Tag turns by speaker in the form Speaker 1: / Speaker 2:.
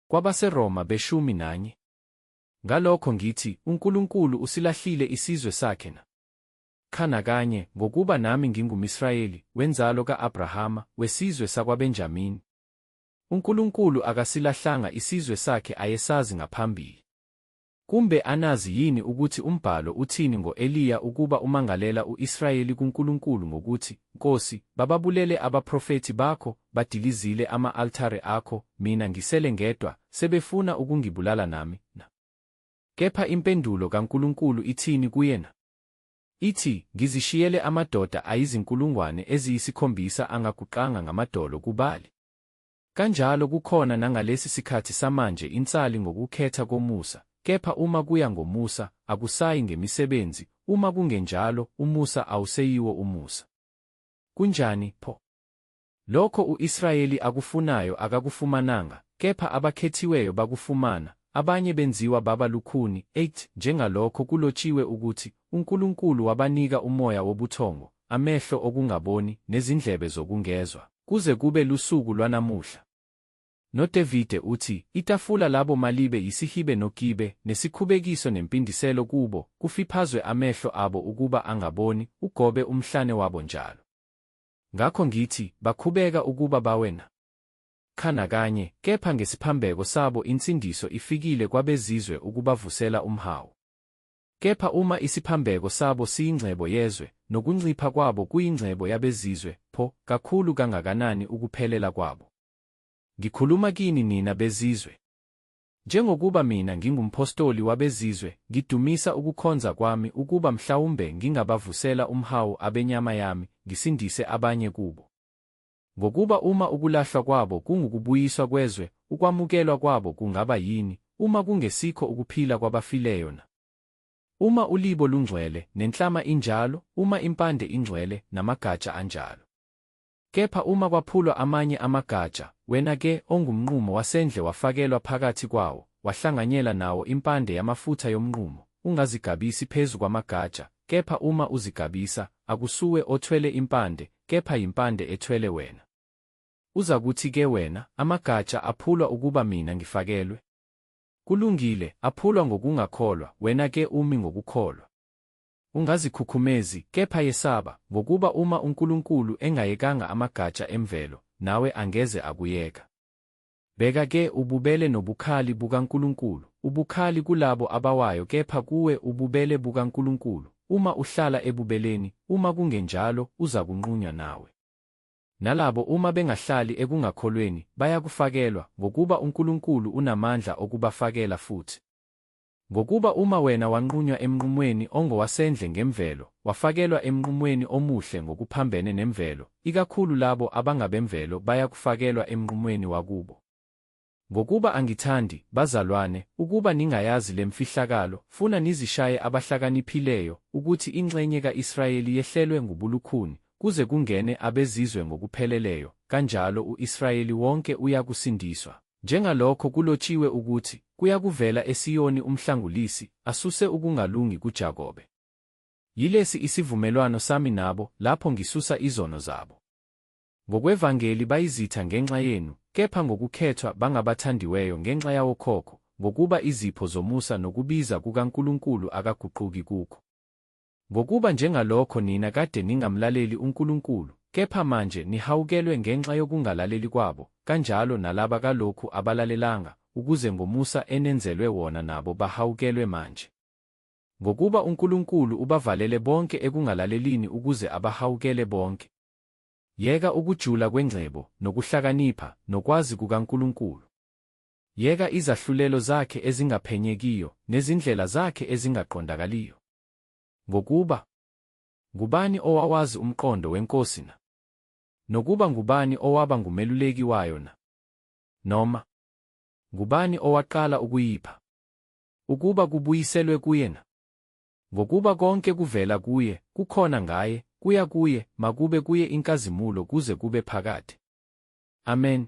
Speaker 1: KwabaseRoma be-11. Ngalokho ngithi uNkulunkulu usilahlile isizwe sakhe na? Khana kanye ngokuba nami ngingum'Israyeli wenzalo ka-Abrahama wesizwe sakwaBenjamini. uNkulunkulu akasilahlanga isizwe sakhe ayesazi ngaphambili. Kumbe anazi yini ukuthi umbhalo uthini ngo-Eliya ukuba umangalela u-Israyeli kuNkulunkulu ngokuthi, Nkosi, bababulele abaprofethi bakho, badilizile ama-althare akho, mina ngisele ngedwa, sebefuna ukungibulala nami na? Kepha impendulo kaNkulunkulu ithini kuyena? Ithi, ngizishiyele amadoda ayizinkulungwane eziyisikhombisa angaguqanga ngamadolo kubali. Kanjalo kukhona nangalesi sikhathi samanje insali ngokukhetha komusa, kepha uma kuya ngomusa, akusayi ngemisebenzi, uma kungenjalo, umusa awuseyiwo umusa. Kunjani pho? Lokho u-Israyeli akufunayo akakufumananga, kepha abakhethiweyo bakufumana, abanye benziwa baba lukhuni. 8 Njengalokho kulotshiwe ukuthi, uNkulunkulu wabanika umoya wobuthongo, amehlo okungaboni, nezindlebe zokungezwa, kuze kube lusuku lwanamuhla. NoDavide uthi, itafula labo malibe yisihibe nokibe, nesikhubekiso nempindiselo kubo, kufiphazwe amehlo abo ukuba angaboni, ugobe umhlane wabo njalo. Ngakho ngithi, bakhubeka ukuba bawena. Khana kanye, kepha ngesiphambeko sabo insindiso ifikile kwabezizwe ukubavusela umhawu. Kepha uma isiphambeko sabo siyingcebo yezwe, nokuncipha kwabo kuyingcebo yabezizwe, pho, kakhulu kangakanani ukuphelela kwabo. Ngikhuluma kini nina bezizwe. Njengokuba mina ngingumpostoli wabezizwe, ngidumisa ukukhonza kwami ukuba mhlawumbe ngingabavusela umhawu abenyama yami, ngisindise abanye kubo. Ngokuba uma ukulahlwa kwabo kungukubuyiswa kwezwe, ukwamukelwa kwabo kungaba yini, uma kungesikho ukuphila kwabafileyo na? Uma ulibo lungcwele, nenhlama injalo, uma impande ingcwele, namagatsha anjalo. Kepha uma kwaphulwa amanye amagatsha, wena-ke ongumnqumo wasendle wafakelwa phakathi kwawo, wahlanganyela nawo impande yamafutha yomnqumo, ungazigabisi phezu kwamagatsha, kepha uma uzigabisa, akusuwe othwele impande, kepha yimpande ethwele wena. Uzakuthi-ke wena, amagatsha aphulwa ukuba mina ngifakelwe? Kulungile, aphulwa ngokungakholwa, wena-ke umi ngokukholwa. Ungazikhukhumezi, kepha yesaba, ngokuba uma uNkulunkulu engayekanga amagatsha emvelo, nawe angeze akuyeka. Beka-ke ububele nobukhali bukaNkulunkulu, ubukhali kulabo abawayo kepha kuwe ububele bukaNkulunkulu, uma uhlala ebubeleni, uma kungenjalo, uzakunqunywa nawe. Nalabo uma bengahlali ekungakholweni, bayakufakelwa, ngokuba uNkulunkulu unamandla okubafakela futhi. Ngokuba uma wena wanqunywa emnqumweni ongowasendle ngemvelo, wafakelwa emnqumweni omuhle ngokuphambene nemvelo, ikakhulu labo abangabemvelo bayakufakelwa emnqumweni wakubo. Ngokuba angithandi, bazalwane, ukuba ningayazi le mfihlakalo, funa nizishaye abahlakaniphileyo, ukuthi ingxenye ka-Israyeli yehlelwe ngubulukhuni, kuze kungene abezizwe ngokupheleleyo, kanjalo u-Israyeli wonke uyakusindiswa. Njengalokho kulotshiwe ukuthi, kuyakuvela eSiyoni umhlangulisi, asuse ukungalungi kuJakobe. Yilesi isivumelwano sami nabo, lapho ngisusa izono zabo. Ngokwevangeli bayizitha ngenxa yenu, kepha ngokukhethwa bangabathandiweyo ngenxa yawokhokho, ngokuba izipho zomusa nokubiza kukaNkulunkulu akaguquki kukho. Ngokuba njengalokho nina kade ningamlaleli uNkulunkulu, kepha manje nihawukelwe ngenxa yokungalaleli kwabo, kanjalo nalaba kalokhu abalalelanga, ukuze ngomusa enenzelwe wona nabo bahawukelwe manje. Ngokuba uNkulunkulu ubavalele bonke ekungalalelini ukuze abahawukele bonke. Yeka ukujula kwengcebo, nokuhlakanipha, nokwazi kukaNkulunkulu. Yeka izahlulelo zakhe ezingaphenyekiyo, nezindlela zakhe ezingaqondakaliyo. Ngokuba, ngubani owawazi umqondo wenkosi na? Nokuba ngubani owaba ngumeluleki wayo na? Noma, ngubani owaqala ukuyipha? Ukuba kubuyiselwe kuye na? Ngokuba konke kuvela kuye, kukhona ngaye, kuya kuye, makube kuye inkazimulo kuze kube phakade. Amen.